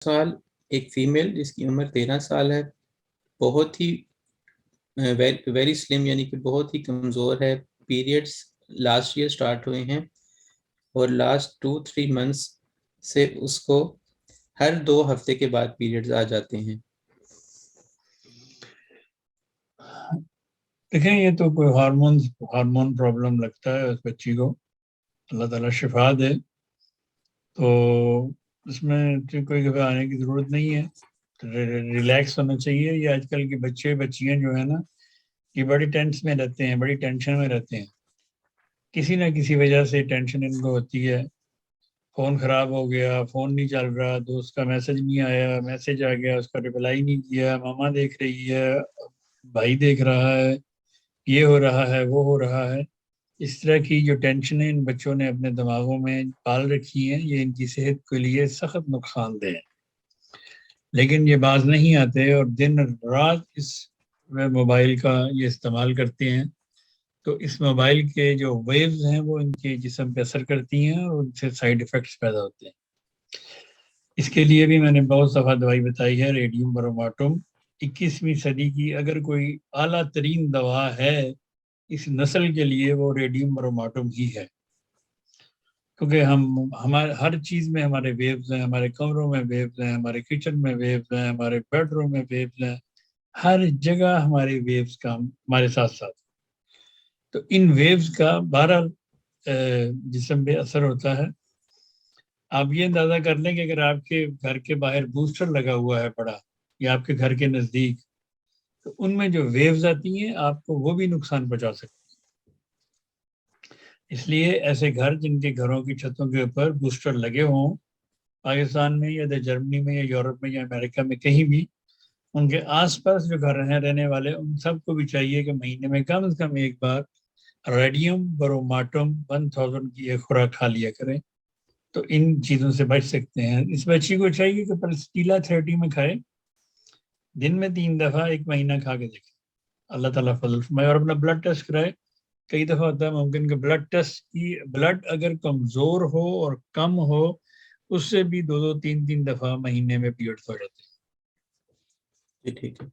سال ایک فیمیل جس کی عمر 13 سال ہے، بہت ہی ویری سلم، یعنی کہ بہت ہی کمزور ہے. پیریڈس لاسٹ ایئر سٹارٹ ہوئے ہیں اور لاسٹ 2-3 منتھس سے اس کو ہر 2 ہفتے کے بعد پیریڈز آ جاتے ہیں. دیکھیں یہ تو کوئی ہارمون پرابلم لگتا ہے اس بچی کو، اللہ تعالیٰ شفا دے. تو اس میں کوئی گھبرانے کی ضرورت نہیں ہے، ریلیکس ہونا چاہیے. یہ آج کل کے بچیاں جو ہیں نا، یہ بڑی ٹینس میں رہتے ہیں، بڑی ٹینشن میں رہتے ہیں. کسی نہ کسی وجہ سے ٹینشن ان کو ہوتی ہے. فون خراب ہو گیا، فون نہیں چل رہا، دوست کا میسج نہیں آیا، میسج آ گیا اس کا رپلائی نہیں کیا، ماما دیکھ رہی ہے، بھائی دیکھ رہا ہے، یہ ہو رہا ہے، وہ ہو رہا ہے. اس طرح کی جو ٹینشنیں ان بچوں نے اپنے دماغوں میں پال رکھی ہیں، یہ ان کی صحت کے لیے سخت نقصان دہ ہے. لیکن یہ باز نہیں آتے اور دن رات اس موبائل کا یہ استعمال کرتے ہیں. تو اس موبائل کے جو ویوز ہیں وہ ان کے جسم پہ اثر کرتی ہیں اور ان سے سائیڈ ایفیکٹس پیدا ہوتے ہیں. اس کے لیے بھی میں نے بہت دفعہ دوائی بتائی ہے، ریڈیم بروماٹم. 21ویں صدی کی اگر کوئی اعلیٰ ترین دوا ہے اس نسل کے لیے وہ ریڈیم بروماٹم ہی ہے. کیونکہ ہمارے ہر چیز میں ہمارے ویوز ہیں، ہمارے کمروں میں ویوز ہیں، ہمارے کچن میں ویوز ہیں، ہمارے بیڈ روم میں ویوز ہیں، ہر جگہ ہمارے ویوز کا ہمارے ساتھ ساتھ. تو ان ویوز کا بہرحال جسم پہ اثر ہوتا ہے. آپ یہ اندازہ کر لیں کہ اگر آپ کے گھر کے باہر بوسٹر لگا ہوا ہے بڑا، یا آپ کے گھر کے نزدیک، تو ان میں جو ویوز آتی ہیں آپ کو وہ بھی نقصان پہنچا سکتی ہیں. اس لیے ایسے گھر جن کے گھروں کی چھتوں کے اوپر بوسٹر لگے ہوں، پاکستان میں یا جرمنی میں یا یورپ میں یا امریکہ میں کہیں بھی، ان کے آس پاس جو گھر ہیں رہنے والے، ان سب کو بھی چاہیے کہ مہینے میں کم از کم ایک بار ریڈیم بروماٹم 1000 کی ایک خوراک کھا لیا کریں. تو ان چیزوں سے بچ سکتے ہیں. اس بچی کو چاہیے کہ پرسٹیلا 30 میں کھائے، دن میں 3 دفعہ، 1 مہینہ کھا کے دیکھیں. اللہ تعالیٰ فضل فرمائے. اور اپنا بلڈ ٹیسٹ کرائے. کئی دفعہ ہوتا ہے ممکن کہ بلڈ اگر کمزور ہو اور کم ہو، اس سے بھی 2-3 دفعہ مہینے میں پیریڈز ہو جاتے ہیں. ٹھیک ہے.